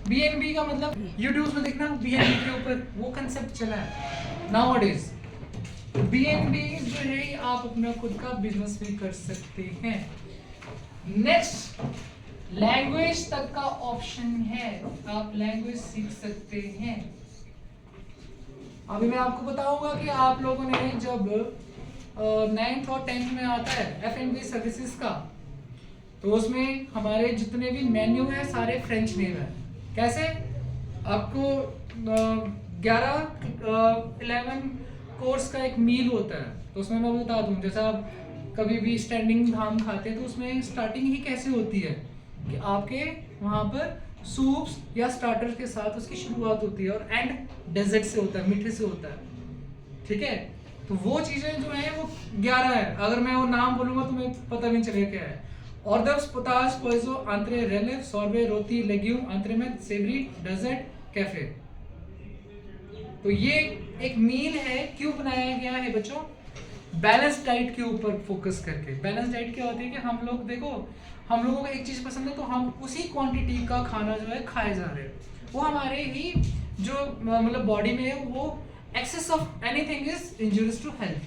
BNB का मतलब YouTube में देखना, बीएनबी के ऊपर वो कंसेप्ट चला है नाउअडेज। बीएनबी जो है आप अपना खुद का बिजनेस भी कर सकते हैं। नेक्स्ट, लैंग्वेज तक का ऑप्शन है, आप लैंग्वेज सीख सकते हैं। अभी मैं आपको बताऊंगा कि आप लोगों ने जब 9th और 10th में आता है F&B सर्विसेज का, तो उसमें हमारे जितने भी मेन्यू है सारे फ्रेंच नेम है। कैसे? आपको 11 कोर्स का एक मील होता है, तो उसमें मैं बता दूं, जैसे आप कभी भी स्टैंडिंग धाम खाते हैं तो उसमें स्टार्टिंग ही कैसे होती है कि आपके वहाँ पर सूप्स या स्टार्टर के साथ उसकी शुरुआत होती है और एंड डेजर्ट से होता है, मीठे से होता है। ठीक है, तो वो चीजें जो है वो 11 है। अगर मैं वो नाम बोलूंगा तो मैं पता नहीं चलेगा क्या है। ऑर्डर्स, पोताज, पोइजो, आंत्रे, रेलेव, सॉर्बे, रोटी, लेग्यूम, आंत्रेमेट, सेवरी, डेजर्ट, कैफे। तो ये एक मील है। क्यों बनाया गया है बच्चों? बैलेंस डाइट के ऊपर फोकस करके। बैलेंस डाइट क्या होती है कि हम लोग देखो, हम लोगों को एक चीज पसंद है तो हम उसी क्वांटिटी का खाना जो है खाए जा रहे हैं। वो हमारे ही जो मतलब बॉडी में है, वो excess of anything is injurious to health.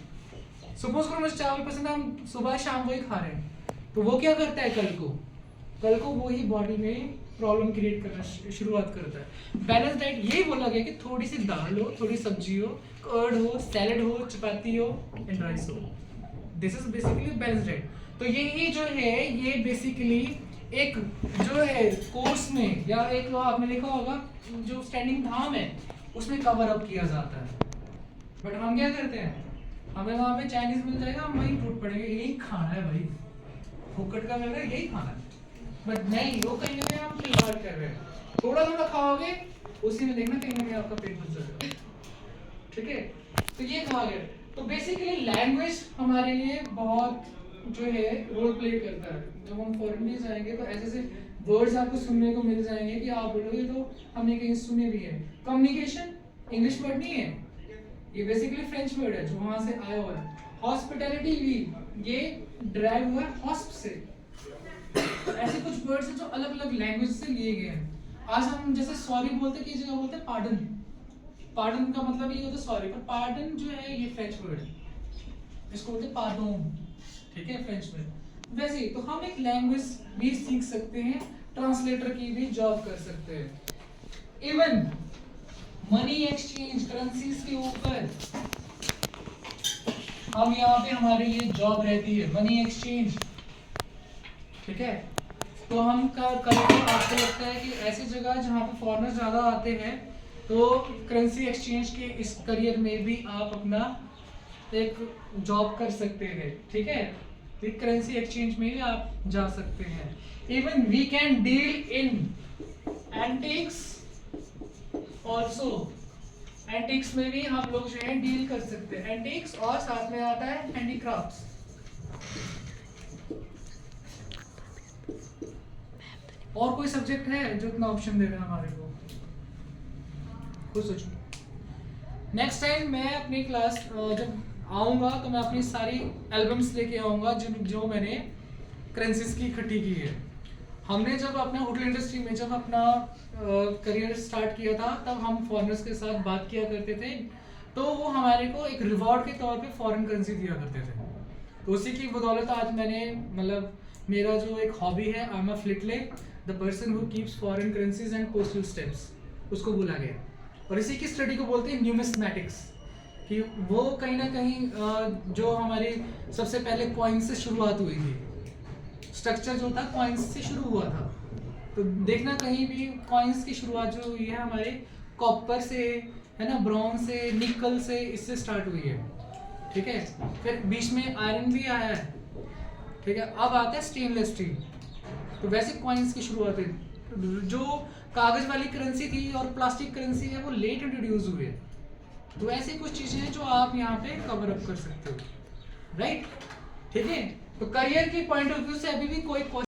Suppose करो मुझे चावल पसंद है, हम सुबह शाम वही खा रहे हैं, तो वो क्या करता है कल को वही बॉडी में प्रॉब्लम क्रिएट करना शुरुआत करता है। बैलेंस डाइट यही बोला गया कि थोड़ी सी दाल हो, थोड़ी सब्जी हो, कर्ड हो, सैलेड हो, चपाती हो एंड राइस हो। This is basically balance diet. तो यही जो है ये बेसिकली एक जो है कोर्स में, या एक आपने देखा होगा जो स्टैंडिंग धाम है उसमें कवर अप किया जाता है। बट हम क्या करते हैं, हमें वहां पे चाइनीज मिल जाएगा, हम वहीं टूट पड़ेंगे, यही खाना है भाई, फुकट का मिल रहा है, यही खाना है। बट नहीं, वो कहीं ना कहीं हम खिलवाड़ कर रहे हैं। थोड़ा थोड़ा खाओगे, उसी में देखना कहीं ना कहीं आपका पेट भर जाएगा। ठीक है, तो ये कहा गया। तो बेसिकली लैंग्वेज हमारे लिए बहुत जो है रोल प्ले करता है। जब हम फॉरेन में जाएंगे तो ऐसे ऐसे वर्ड्स आपको सुनने को मिल जाएंगे कि आप बोलोगे तो हमने कहीं सुने भी है। कम्युनिकेशन इंग्लिश वर्ड नहीं है, ये बेसिकली फ्रेंच वर्ड है जो वहां से आया हुआ है। हॉस्पिटैलिटी भी ये ड्राइव हुआ है हॉस्प से। ऐसे कुछ वर्ड्स हैं जो अलग अलग लैंग्वेज से लिए गए हैं। आज हम जैसे सॉरी बोलते हैं, किसी जगह बोलते हैं पार्डन। पार्डन का मतलब ये होता है सॉरी, पर पार्डन जो है ये फ्रेंच वर्ड है, इसको बोलते हैं पार्डोन। ठीक है, फ्रेंच में। वैसे ही तो हम एक लैंग्वेज भी सीख सकते हैं, ट्रांसलेटर की भी जॉब कर सकते हैं। इवन मनी एक्सचेंज, करेंसीज के ऊपर हम यहाँ पे हमारे लिए जॉब रहती है, मनी एक्सचेंज। ठीक है, तो हम कल को आपको लगता है कि ऐसी जगह जहाँ पे फॉरेनर्स ज़्यादा आते हैं, तो करेंसी एक्सचेंज के इस करियर में भी आप अपना एक जॉब कर सकते हैं। ठीक है, तो करेंसी एक्सचेंज में भी आप जा सकते हैं। Even we can deal in antiques also. Antiques में भी हम लोग जो है डील कर सकते हैं। एंटिक्स और साथ में आता है हैंडीक्राफ्ट्स। और कोई सब्जेक्ट है जो इतना ऑप्शन दे रहे हैं हमारे को? खुद सोचो। नेक्स्ट टाइम मैं अपनी क्लास जब आऊँगा तो मैं अपनी सारी एल्बम्स लेके आऊँगा जो मैंने करेंसीज की इकट्ठी की है। हमने जब अपना होटल इंडस्ट्री में जब अपना करियर स्टार्ट किया था, तब हम फॉरेनर्स के साथ बात किया करते थे, तो वो हमारे को एक रिवॉर्ड के तौर पे फॉरेन करेंसी दिया करते थे। तो उसी की बदौलत आज मैंने मतलब मेरा जो एक हॉबी है, I am a philately, the person who keeps foreign currencies and postal stamps, उसको बोला गया। और इसी की स्टडी को बोलते हैं न्यूमिस्मैटिक्स, कि वो कहीं ना कहीं जो हमारी सबसे पहले कॉइन्स से शुरुआत हुई थी, स्ट्रक्चर जो था कॉइन्स से शुरू हुआ था। तो देखना कहीं भी कॉइन्स की शुरुआत जो हुई है हमारे कॉपर से, है ना, ब्रॉन्ज से, निकल से, इससे स्टार्ट हुई है। ठीक है, फिर बीच में आयरन भी आया है। ठीक है, अब आता है स्टेनलेस स्टील। तो वैसे कॉइन्स की शुरुआत है। जो कागज वाली करेंसी थी और प्लास्टिक करेंसी है वो लेट इंट्रोड्यूस हुए। तो ऐसी कुछ चीजें हैं जो आप यहाँ पे कवर अप कर सकते हो। राइट, ठीक है। तो करियर की पॉइंट ऑफ व्यू से अभी भी कोई